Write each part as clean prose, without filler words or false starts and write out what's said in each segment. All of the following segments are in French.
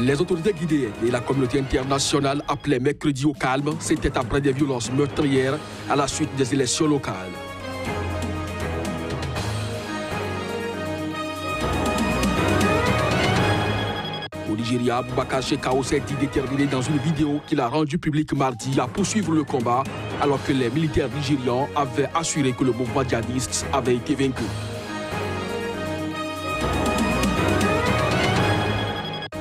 Les autorités guinéennes et la communauté internationale appelaient mercredi au calme. C'était après des violences meurtrières à la suite des élections locales. Au Nigeria, Boubacar Shekau s'est dit déterminé dans une vidéo qu'il a rendue publique mardi à poursuivre le combat alors que les militaires nigérians avaient assuré que le mouvement djihadiste avait été vaincu.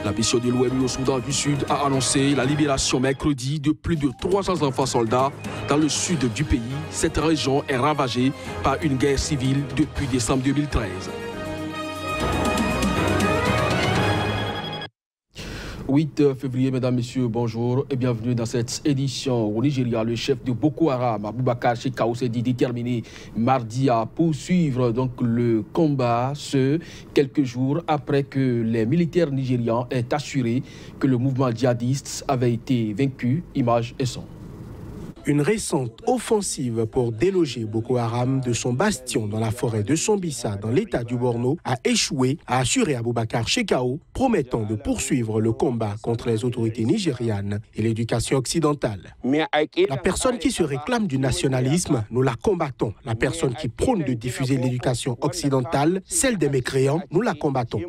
La mission de l'ONU au Soudan du Sud a annoncé la libération mercredi de plus de 300 enfants soldats dans le sud du pays. Cette région est ravagée par une guerre civile depuis décembre 2013. 8 février, mesdames, messieurs, bonjour et bienvenue dans cette édition. Au Nigeria, le chef de Boko Haram, Boubacar Shekau, s'est dit déterminé mardi à poursuivre donc le combat, quelques jours après que les militaires nigérians aient assuré que le mouvement djihadiste avait été vaincu. Images et son. Une récente offensive pour déloger Boko Haram de son bastion dans la forêt de Sambisa, dans l'état du Borno, a échoué, a assuré Boubacar Shekau, promettant de poursuivre le combat contre les autorités nigérianes et l'éducation occidentale. La personne qui se réclame du nationalisme, nous la combattons. La personne qui prône de diffuser l'éducation occidentale, celle des mécréants, nous la combattons.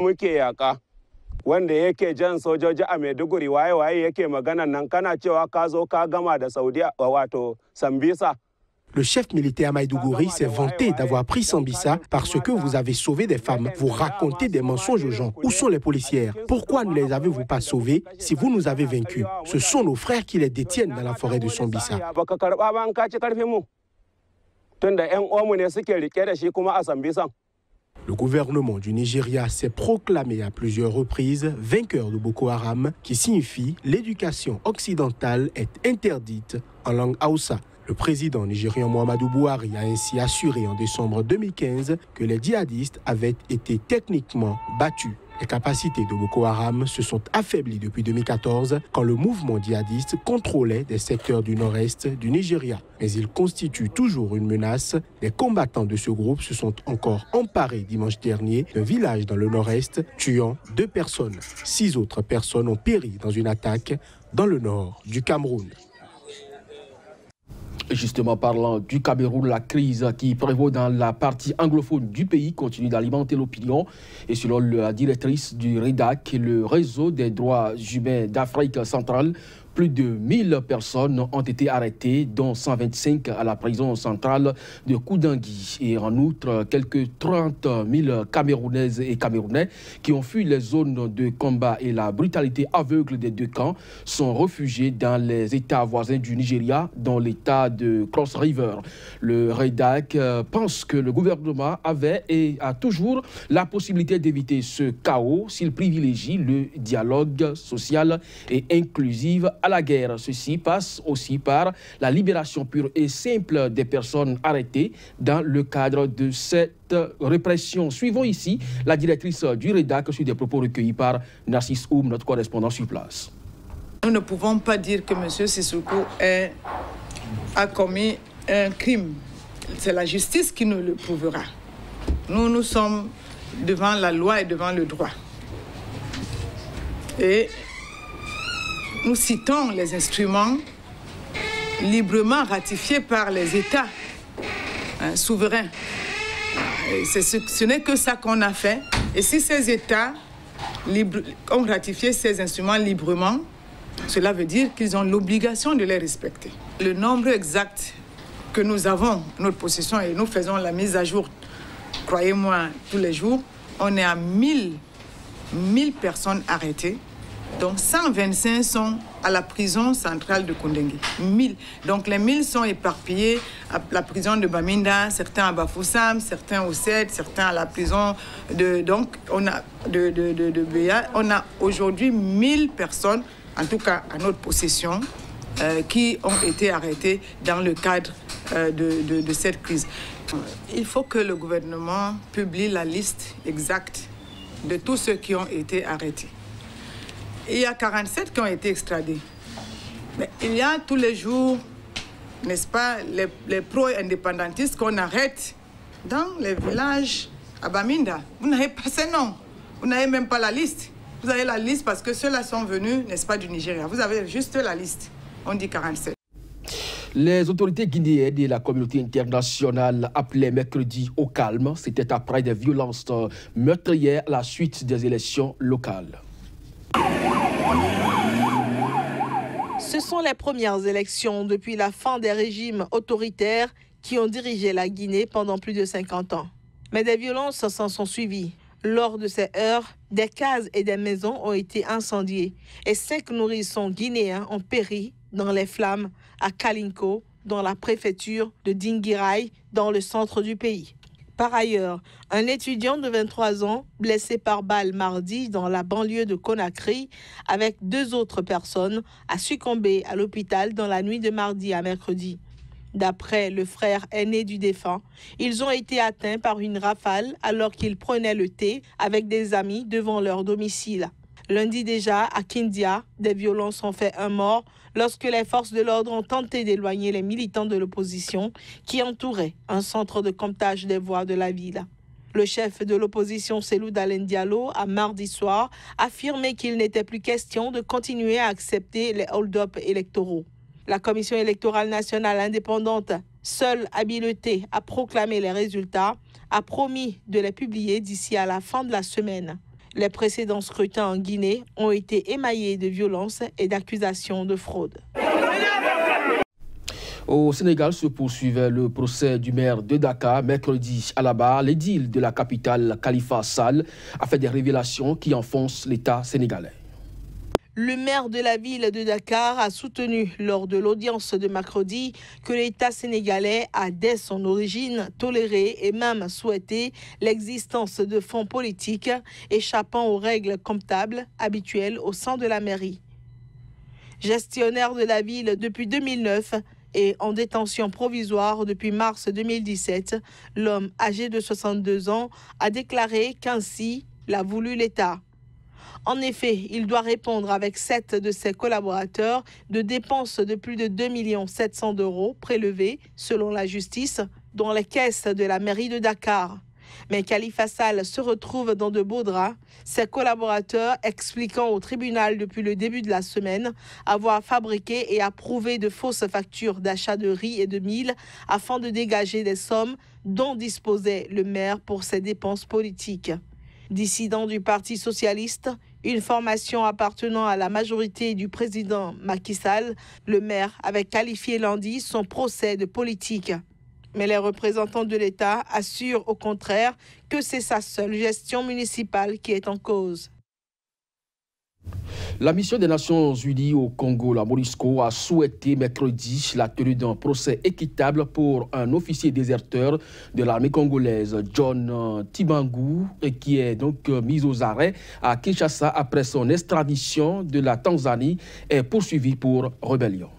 Wanda yake jan sojoji a Maiduguri waye yake magana nan kana cewa ka zo ka gama da Saudi wato Sambisa. Le chef militaire Maïdougouri s'est vanté d'avoir pris Sambisa parce que vous avez sauvé des femmes. Vous racontez des mensonges aux gens. Où sont les policières? Pourquoi ne les avez-vous pas sauvées si vous nous avez vaincus? Ce sont nos frères qui les détiennent dans la forêt de Sambisa. Le gouvernement du Nigeria s'est proclamé à plusieurs reprises vainqueur de Boko Haram, qui signifie l'éducation occidentale est interdite en langue Hausa. Le président nigérian Muhammadu Buhari a ainsi assuré en décembre 2015 que les djihadistes avaient été techniquement battus. Les capacités de Boko Haram se sont affaiblies depuis 2014 quand le mouvement djihadiste contrôlait des secteurs du nord-est du Nigeria. Mais il constitue toujours une menace. Les combattants de ce groupe se sont encore emparés dimanche dernier d'un village dans le nord-est, tuant 2 personnes. 6 autres personnes ont péri dans une attaque dans le nord du Cameroun. Justement, parlant du Cameroun, la crise qui prévaut dans la partie anglophone du pays continue d'alimenter l'opinion. Et selon la directrice du REDAC, le réseau des droits humains d'Afrique centrale, plus de 1000 personnes ont été arrêtées, dont 125 à la prison centrale de Koudangui. Et en outre, quelques 30 000 Camerounaises et Camerounais qui ont fui les zones de combat et la brutalité aveugle des 2 camps sont réfugiés dans les États voisins du Nigeria, dont l'État de Cross River. Le REDAC pense que le gouvernement avait et a toujours la possibilité d'éviter ce chaos s'il privilégie le dialogue social et inclusif à la guerre. Ceci passe aussi par la libération pure et simple des personnes arrêtées dans le cadre de cette répression. Suivons ici la directrice du REDAC sur des propos recueillis par Narcisse Oum, notre correspondant sur place. Nous ne pouvons pas dire que M. Sissoko a commis un crime. C'est la justice qui nous le prouvera. Nous sommes devant la loi et devant le droit. Et nous citons les instruments librement ratifiés par les États souverains. Ce n'est que ça qu'on a fait. Et si ces États ont ratifié ces instruments librement, cela veut dire qu'ils ont l'obligation de les respecter. Le nombre exact que nous avons en notre possession, et nous faisons la mise à jour, croyez-moi, tous les jours, on est à 1000 personnes arrêtées. Donc 125 sont à la prison centrale de Koundangui. 1000. Donc les 1000 sont éparpillés à la prison de Baminda, certains à Bafoussam, certains au CED, certains à la prison de Béa. On a aujourd'hui 1000 personnes, en tout cas à notre possession, qui ont été arrêtées dans le cadre de cette crise. Il faut que le gouvernement publie la liste exacte de tous ceux qui ont été arrêtés. Il y a 47 qui ont été extradés. Mais il y a tous les jours, n'est-ce pas, les pro-indépendantistes qu'on arrête dans les villages à Baminda. Vous n'avez pas ces noms. Vous n'avez même pas la liste. Vous avez la liste parce que ceux-là sont venus, n'est-ce pas, du Nigeria. Vous avez juste la liste. On dit 47. Les autorités guinéennes et la communauté internationale appelaient mercredi au calme. C'était après des violences meurtrières à la suite des élections locales. Ce sont les premières élections depuis la fin des régimes autoritaires qui ont dirigé la Guinée pendant plus de 50 ans. Mais des violences s'en sont suivies. Lors de ces heurts, des cases et des maisons ont été incendiées et 5 nourrissons guinéens ont péri dans les flammes à Kalinko, dans la préfecture de Dinguiraye, dans le centre du pays. Par ailleurs, un étudiant de 23 ans, blessé par balle mardi dans la banlieue de Conakry, avec 2 autres personnes, a succombé à l'hôpital dans la nuit de mardi à mercredi. D'après le frère aîné du défunt, ils ont été atteints par une rafale alors qu'ils prenaient le thé avec des amis devant leur domicile. Lundi déjà, à Kindia, des violences ont fait un mort lorsque les forces de l'ordre ont tenté d'éloigner les militants de l'opposition qui entouraient un centre de comptage des voix de la ville. Le chef de l'opposition, Cellou Dalein Diallo, a mardi soir affirmé qu'il n'était plus question de continuer à accepter les hold-up électoraux. La Commission électorale nationale indépendante, seule habilitée à proclamer les résultats, a promis de les publier d'ici à la fin de la semaine. Les précédents scrutins en Guinée ont été émaillés de violences et d'accusations de fraude. Au Sénégal se poursuivait le procès du maire de Dakar. Mercredi à la barre, l'édile de la capitale, Khalifa Sall, a fait des révélations qui enfoncent l'État sénégalais. Le maire de la ville de Dakar a soutenu lors de l'audience de mercredi que l'État sénégalais a dès son origine toléré et même souhaité l'existence de fonds politiques échappant aux règles comptables habituelles au sein de la mairie. Gestionnaire de la ville depuis 2009 et en détention provisoire depuis mars 2017, l'homme âgé de 62 ans a déclaré qu'ainsi l'a voulu l'État. En effet, il doit répondre avec 7 de ses collaborateurs de dépenses de plus de 2 700 000 € prélevées, selon la justice, dans les caisses de la mairie de Dakar. Mais Khalifa Sall se retrouve dans de beaux draps, ses collaborateurs expliquant au tribunal depuis le début de la semaine avoir fabriqué et approuvé de fausses factures d'achat de riz et de mil afin de dégager des sommes dont disposait le maire pour ses dépenses politiques. Dissident du Parti socialiste, une formation appartenant à la majorité du président Macky Sall, le maire avait qualifié lundi son procès de politique. Mais les représentants de l'État assurent au contraire que c'est sa seule gestion municipale qui est en cause. La mission des Nations Unies au Congo, la MONUSCO, a souhaité mercredi la tenue d'un procès équitable pour un officier déserteur de l'armée congolaise, John Tibangu, qui est donc mis aux arrêts à Kinshasa après son extradition de la Tanzanie et poursuivi pour rébellion.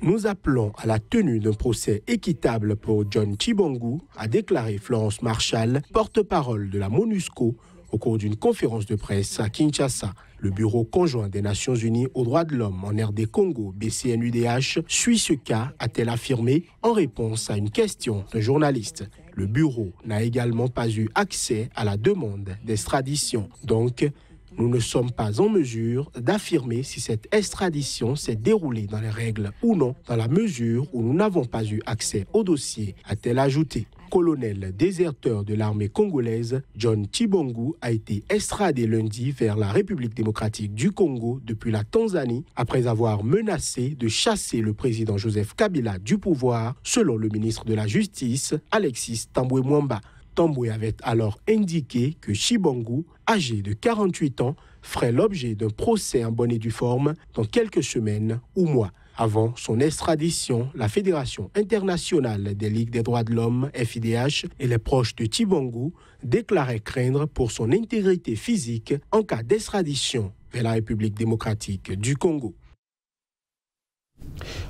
Nous appelons à la tenue d'un procès équitable pour John Tibangu, a déclaré Florence Marshall, porte-parole de la MONUSCO, au cours d'une conférence de presse à Kinshasa. Le Bureau conjoint des Nations Unies aux droits de l'homme en RD Congo, BCNUDH, suit ce cas, a-t-elle affirmé, en réponse à une question d'un journaliste. Le Bureau n'a également pas eu accès à la demande d'extradition. Donc, nous ne sommes pas en mesure d'affirmer si cette extradition s'est déroulée dans les règles ou non, dans la mesure où nous n'avons pas eu accès au dossier, a-t-elle ajouté. Colonel déserteur de l'armée congolaise, John Tibangu a été extradé lundi vers la République démocratique du Congo depuis la Tanzanie après avoir menacé de chasser le président Joseph Kabila du pouvoir, selon le ministre de la Justice, Alexis Tambwe Mwamba. Tambwe avait alors indiqué que Tibangu, âgé de 48 ans, ferait l'objet d'un procès en bonne et due forme dans quelques semaines ou mois. Avant son extradition, la Fédération internationale des ligues des droits de l'homme, FIDH, et les proches de Tibangu déclaraient craindre pour son intégrité physique en cas d'extradition vers la République démocratique du Congo.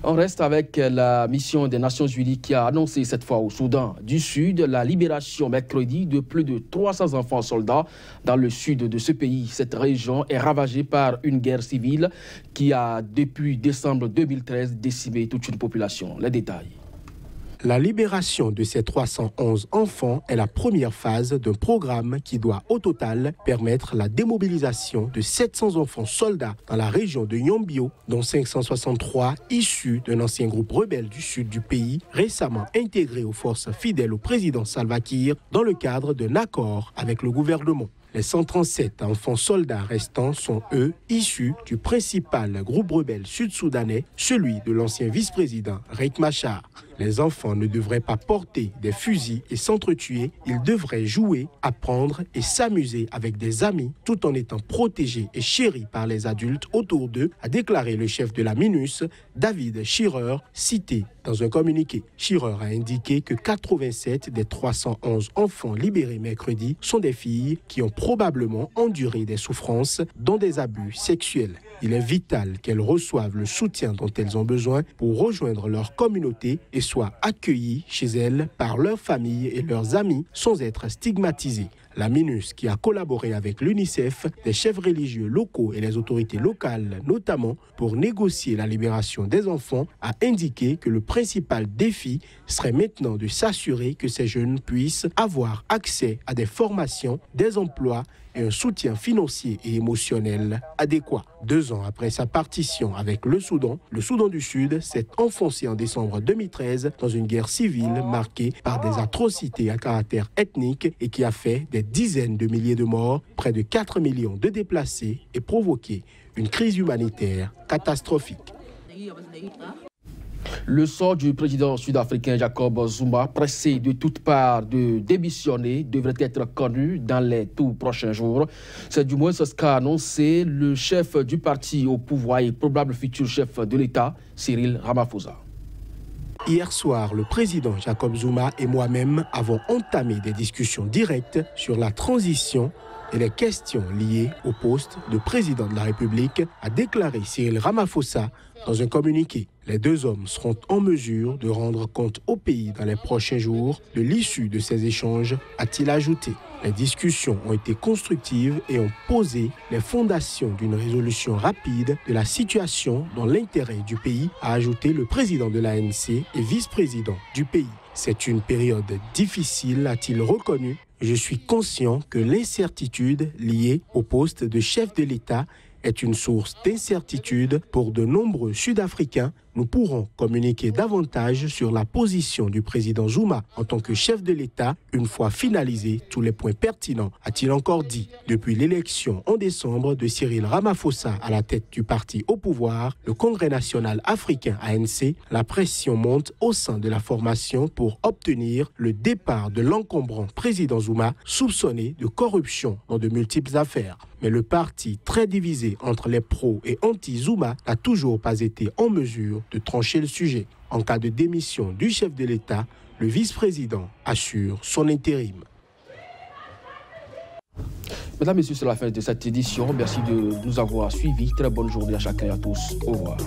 On reste avec la mission des Nations Unies qui a annoncé cette fois au Soudan du Sud la libération mercredi de plus de 300 enfants soldats dans le sud de ce pays. Cette région est ravagée par une guerre civile qui a depuis décembre 2013 décimé toute une population. Les détails. La libération de ces 311 enfants est la première phase d'un programme qui doit au total permettre la démobilisation de 700 enfants soldats dans la région de Yombio, dont 563 issus d'un ancien groupe rebelle du sud du pays, récemment intégré aux forces fidèles au président Salva Kiir dans le cadre d'un accord avec le gouvernement. Les 137 enfants soldats restants sont, eux, issus du principal groupe rebelle sud-soudanais, celui de l'ancien vice-président Riek Machar. Les enfants ne devraient pas porter des fusils et s'entretuer, ils devraient jouer, apprendre et s'amuser avec des amis tout en étant protégés et chéris par les adultes autour d'eux, a déclaré le chef de la MINUS, David Shearer, cité dans un communiqué. Shearer a indiqué que 87 des 311 enfants libérés mercredi sont des filles qui ont probablement enduré des souffrances, dont des abus sexuels. Il est vital qu'elles reçoivent le soutien dont elles ont besoin pour rejoindre leur communauté et soient accueillies chez elles par leurs familles et leurs amis sans être stigmatisées. La MINUS, qui a collaboré avec l'UNICEF, les chefs religieux locaux et les autorités locales, notamment pour négocier la libération des enfants, a indiqué que le principal défi serait maintenant de s'assurer que ces jeunes puissent avoir accès à des formations, des emplois et un soutien financier et émotionnel adéquat. 2 ans après sa partition avec le Soudan du Sud s'est enfoncé en décembre 2013 dans une guerre civile marquée par des atrocités à caractère ethnique et qui a fait des dizaines de milliers de morts, près de 4 millions de déplacés et provoqué une crise humanitaire catastrophique. Le sort du président sud-africain Jacob Zuma, pressé de toutes parts de démissionner, devrait être connu dans les tout prochains jours. C'est du moins ce qu'a annoncé le chef du parti au pouvoir et probable futur chef de l'État, Cyril Ramaphosa. Hier soir, le président Jacob Zuma et moi-même avons entamé des discussions directes sur la transition et les questions liées au poste de président de la République, a déclaré Cyril Ramaphosa dans un communiqué. Les 2 hommes seront en mesure de rendre compte au pays dans les prochains jours de l'issue de ces échanges, a-t-il ajouté. Les discussions ont été constructives et ont posé les fondations d'une résolution rapide de la situation dans l'intérêt du pays, a ajouté le président de l'ANC et vice-président du pays. C'est une période difficile, a-t-il reconnu. Je suis conscient que l'incertitude liée au poste de chef de l'État est une source d'incertitude pour de nombreux Sud-Africains. Nous pourrons communiquer davantage sur la position du président Zuma en tant que chef de l'État une fois finalisés tous les points pertinents, a-t-il encore dit. Depuis l'élection en décembre de Cyril Ramaphosa à la tête du parti au pouvoir, le Congrès national africain ANC, la pression monte au sein de la formation pour obtenir le départ de l'encombrant président Zuma, soupçonné de corruption dans de multiples affaires. Mais le parti, très divisé entre les pros et anti-Zuma, n'a toujours pas été en mesure de trancher le sujet. En cas de démission du chef de l'État, le vice-président assure son intérim. Mesdames et messieurs, c'est la fin de cette édition. Merci de nous avoir suivis. Très bonne journée à chacun et à tous. Au revoir.